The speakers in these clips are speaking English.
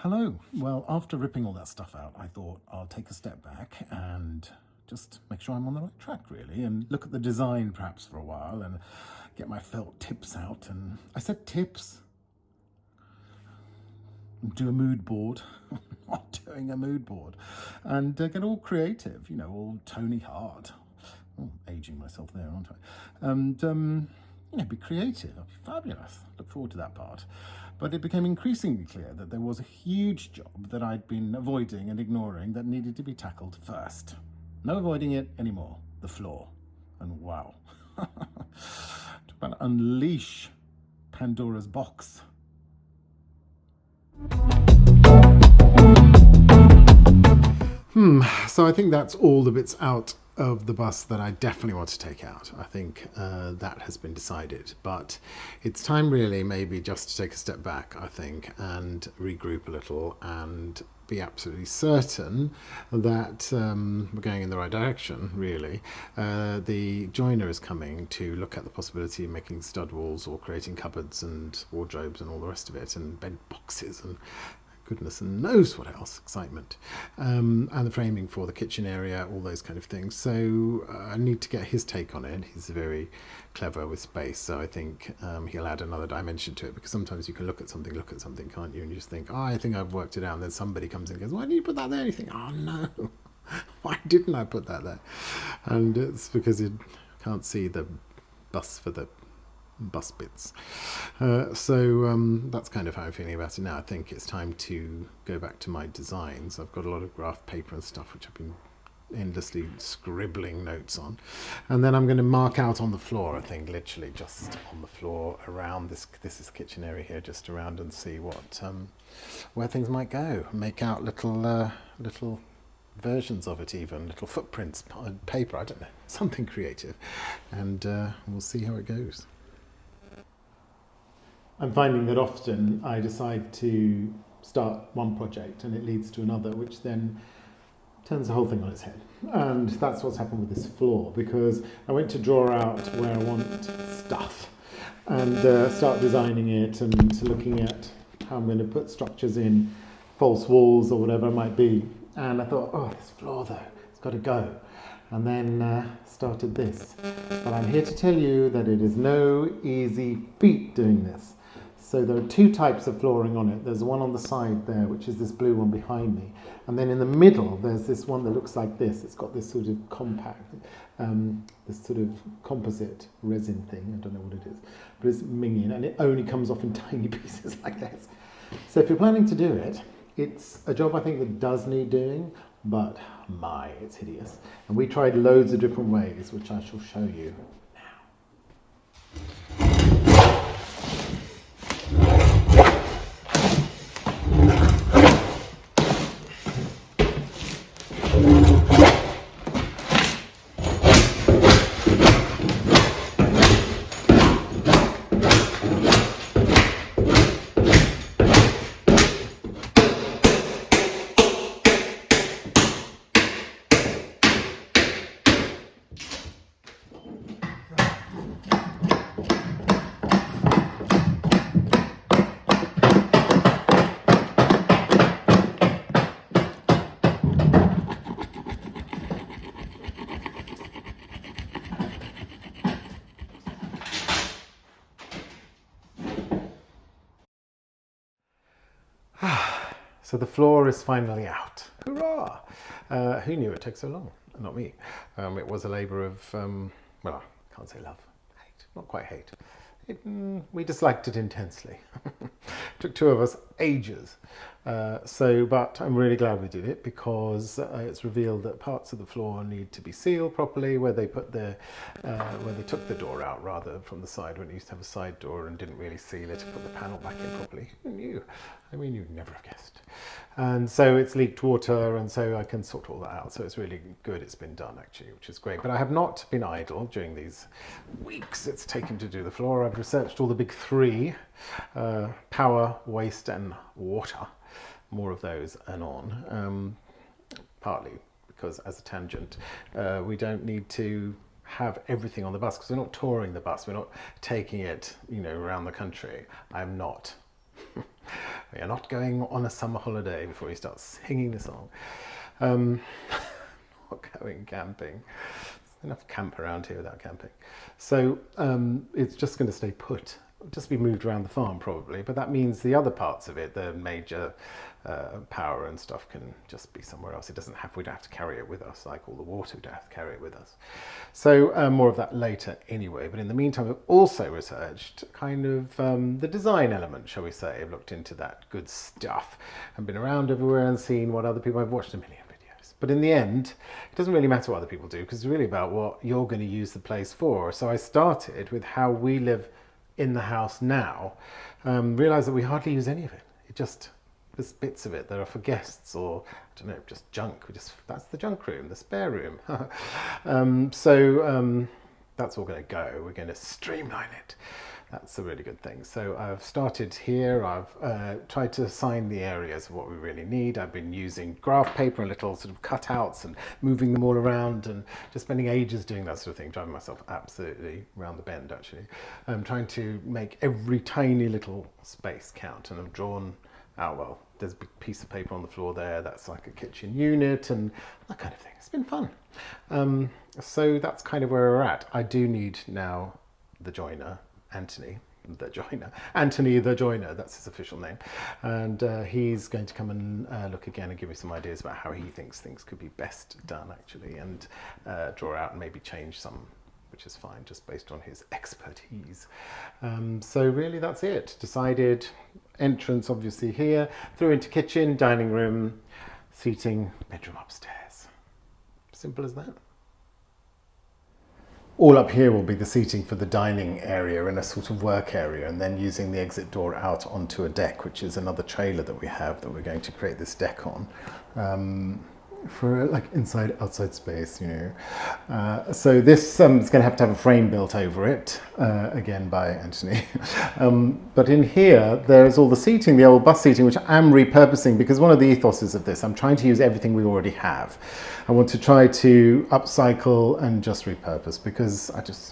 Hello. Well, after ripping all that stuff out, I thought I'll take a step back and just make sure I'm on the right track, really, and look at the design perhaps for a while and get my felt tips out. And I said tips. Do a mood board. Not doing a mood board. And get all creative, all Tony Hart. Oh, aging myself there, aren't I? And, be creative. That'd be fabulous. Look forward to that part. But it became increasingly clear that there was a huge job that I'd been avoiding and ignoring that needed to be tackled first. No avoiding it anymore. The floor. And wow. Talk about unleash Pandora's box. So I think that's all the bits out of the bus that I definitely want to take out. I think that has been decided, but it's time really maybe just to take a step back, I think, and regroup a little and be absolutely certain that we're going in the right direction, really. The joiner is coming to look at the possibility of making stud walls or creating cupboards and wardrobes and all the rest of it, and bed boxes and goodness and knows what else, excitement, and the framing for the kitchen area, all those kind of things. So I need to get his take on it. He's very clever with space, so I think he'll add another dimension to it, because sometimes you can look at something, can't you, and you just think, oh, I think I've worked it out, and then somebody comes in and goes, why did you put that there? And you think, oh no, why didn't I put that there? And it's because you can't see the bus for the bus bits. So that's kind of how I'm feeling about it now. I think it's time to go back to my designs. I've got a lot of graph paper and stuff which I've been endlessly scribbling notes on, and then I'm going to mark out on the floor, I think, literally just on the floor around this is the kitchen area here, just around, and see what where things might go. Make out little versions of it, even little footprints on paper, I don't know, something creative, and we'll see how it goes. I'm finding that often I decide to start one project and it leads to another, which then turns the whole thing on its head. And that's what's happened with this floor, because I went to draw out where I want stuff and start designing it and looking at how I'm going to put structures in, false walls or whatever it might be. And I thought, oh, this floor though, it's got to go. And then started this. But I'm here to tell you that it is no easy feat doing this. So there are two types of flooring on it. There's one on the side there, which is this blue one behind me. And then in the middle, there's this one that looks like this. It's got this sort of compact, this sort of composite resin thing. I don't know what it is, but it's minging, and it only comes off in tiny pieces like this. So if you're planning to do it, it's a job I think that does need doing, but my, it's hideous. And we tried loads of different ways, which I shall show you. So the floor is finally out. Hurrah! Who knew it took so long? Not me. It was a labour of, well, I can't say love, hate, not quite hate. We disliked it intensely. Took two of us ages. But I'm really glad we did it, because it's revealed that parts of the floor need to be sealed properly, where they put where they took the door out rather from the side, when it used to have a side door, and didn't really seal it to put the panel back in properly. Who knew? I mean, you'd never have guessed. And so it's leaked water, and so I can sort all that out. So it's really good it's been done, actually, which is great. But I have not been idle during these weeks it's taken to do the floor. I've researched all the big three, power, waste and water. More of those anon, partly because, as a tangent, we don't need to have everything on the bus, because we're not touring the bus, we're not taking it, around the country. I'm not. We are not going on a summer holiday before he starts singing the song. Not going camping. There's enough camp around here without camping. So it's just going to stay put. It'll just be moved around the farm probably, but that means the other parts of it, the major power and stuff, can just be somewhere else. We don't have to carry it with us, like all the water, we don't have to carry it with us. So more of that later anyway, but in the meantime I've also researched kind of the design element, shall we say. I've looked into that good stuff and been around everywhere and seen what other people, I've watched a million videos. But in the end, it doesn't really matter what other people do, because it's really about what you're going to use the place for. So I started with how we live in the house now, realised that we hardly use any of it. There's bits of it that are for guests, or I don't know, just junk. That's the junk room, the spare room. That's all going to go. We're going to streamline it. That's a really good thing. So I've started here. I've tried to assign the areas of what we really need. I've been using graph paper and little sort of cutouts and moving them all around and just spending ages doing that sort of thing, driving myself absolutely round the bend actually. I'm trying to make every tiny little space count, and I've drawn out, well, there's a big piece of paper on the floor there, that's like a kitchen unit and that kind of thing. It's been fun. So that's kind of where we're at. I do need now the joiner, Anthony the joiner, that's his official name, and he's going to come and look again and give me some ideas about how he thinks things could be best done actually, and draw out and maybe change some, which is fine, just based on his expertise. So really that's it. Decided entrance obviously here, through into kitchen, dining room, seating, bedroom upstairs. Simple as that. All up here will be the seating for the dining area and a sort of work area, and then using the exit door out onto a deck, which is another trailer that we have that we're going to create this deck on. For like inside outside space, you know. So this is going to have a frame built over it, again by Anthony. But in here there's all the seating, the old bus seating, which I'm repurposing, because one of the ethoses of this, I'm trying to use everything we already have. I want to try to upcycle and just repurpose, because I can't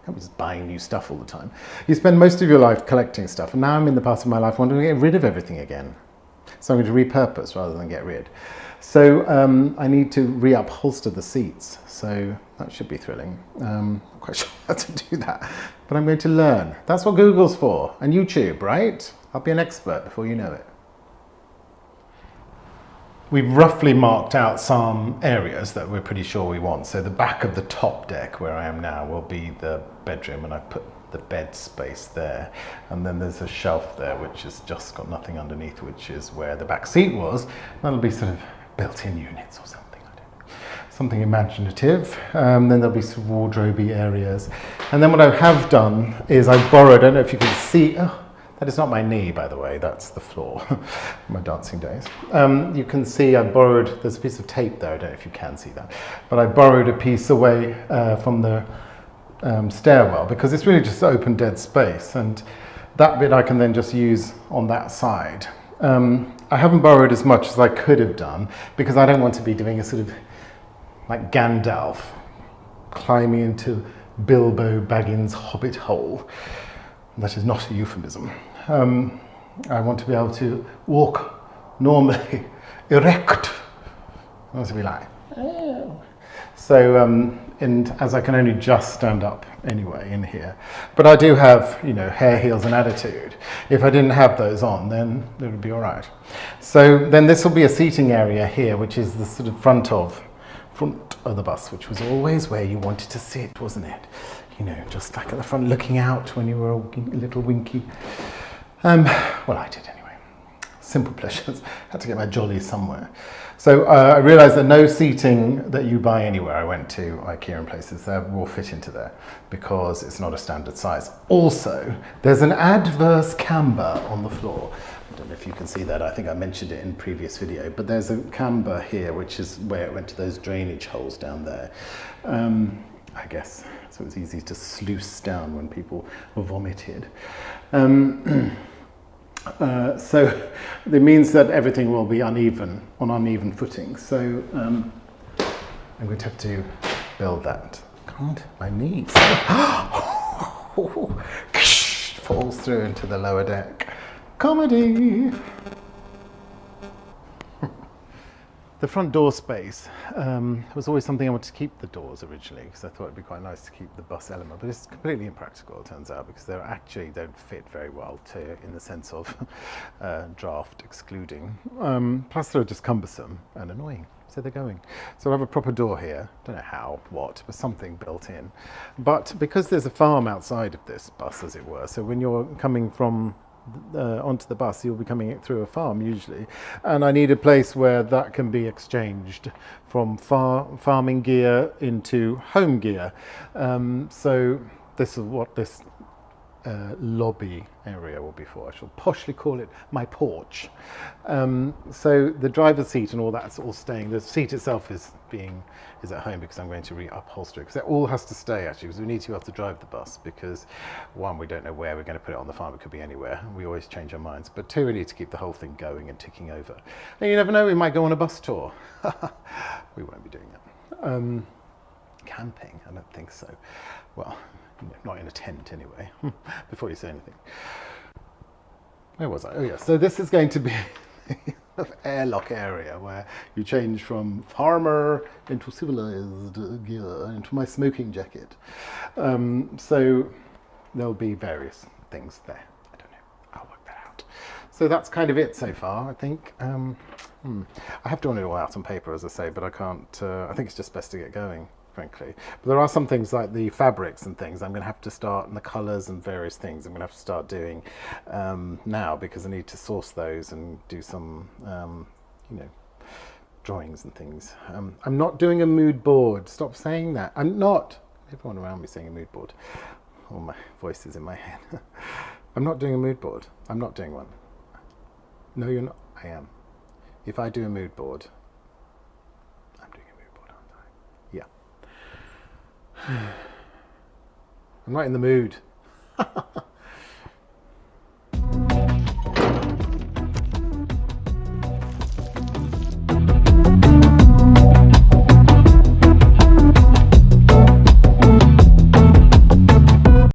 be just buying new stuff all the time. You spend most of your life collecting stuff, and now I'm in the part of my life wanting to get rid of everything again. So I'm going to repurpose rather than get rid. So I need to reupholster the seats, so that should be thrilling. I'm not quite sure how to do that, but I'm going to learn. That's what Google's for, and YouTube, right? I'll be an expert before you know it. We've roughly marked out some areas that we're pretty sure we want. So the back of the top deck, where I am now, will be the bedroom, and I put the bed space there, and then there's a shelf there which has just got nothing underneath, which is where the back seat was. That'll be sort of built-in units or something, I don't know, something imaginative. Then there'll be some wardrobe-y areas, and then what I have done is I borrowed, I don't know if you can see, that is not my knee, by the way, that's the floor, my dancing days. You can see I borrowed, there's a piece of tape there, I don't know if you can see that, but I borrowed a piece away from the stairwell, because it's really just open dead space, and that bit I can then just use on that side. I haven't borrowed as much as I could have done, because I don't want to be doing a sort of like Gandalf climbing into Bilbo Baggins' hobbit hole. That is not a euphemism. I want to be able to walk normally, erect. I want to be like, oh. So, and as I can only just stand up anyway in here, but I do have, you know, hair, heels and attitude. If I didn't have those on, then it would be all right. So then this will be a seating area here, which is the sort of front of the bus, which was always where you wanted to sit, wasn't it? You know, just like at the front, looking out when you were a little winky. Well, I did anyway. Simple pleasures. Had to get my jollies somewhere. So I realised that no seating that you buy anywhere, I went to IKEA and places, will fit into there, because it's not a standard size. Also, there's an adverse camber on the floor. I don't know if you can see that. I think I mentioned it in previous video, but there's a camber here, which is where it went to those drainage holes down there. I guess, so it's easy to sluice down when people vomited. So it means that everything will be on uneven footing. So I'm going to have to build that. God, my knees. Falls through into the lower deck. Comedy! The front door space was always something I wanted to keep the doors originally, because I thought it'd be quite nice to keep the bus element, but it's completely impractical, it turns out, because they actually don't fit very well in the sense of draft excluding. Plus they're just cumbersome and annoying, so they're going. So I'll have a proper door here, don't know how, what, but something built in. But because there's a farm outside of this bus, as it were, so when you're coming from onto the bus, you'll be coming through a farm usually, and I need a place where that can be exchanged from farming gear into home gear. So this is what this lobby area will be for. I shall poshly call it my porch. So the driver's seat and all that's all staying. The seat itself is at home because I'm going to re-upholster it, because it all has to stay actually, because we need to have to drive the bus, because one, we don't know where we're going to put it on the farm. It could be anywhere. We always change our minds. But two, we need to keep the whole thing going and ticking over. And you never know, we might go on a bus tour. We won't be doing that. Camping? I don't think so. Well, not in a tent anyway, before you say anything. Where was I? Oh yeah, so this is going to be an airlock area where you change from farmer into civilized gear, into my smoking jacket. So there'll be various things there. I don't know, I'll work that out. So that's kind of it so far, I think. I have drawn it all out on paper, as I say, but I can't, I think it's just best to get going, frankly. But there are some things like the fabrics and things I'm going to have to start, and the colours and various things I'm going to have to start doing now, because I need to source those and do some, drawings and things. I'm not doing a mood board. Stop saying that. I'm not. Everyone around me saying a mood board. All my voices in my head. I'm not doing a mood board. I'm not doing one. No, you're not. I am. If I do a mood board, I'm doing a mood board, aren't I? Yeah. I'm not in the mood.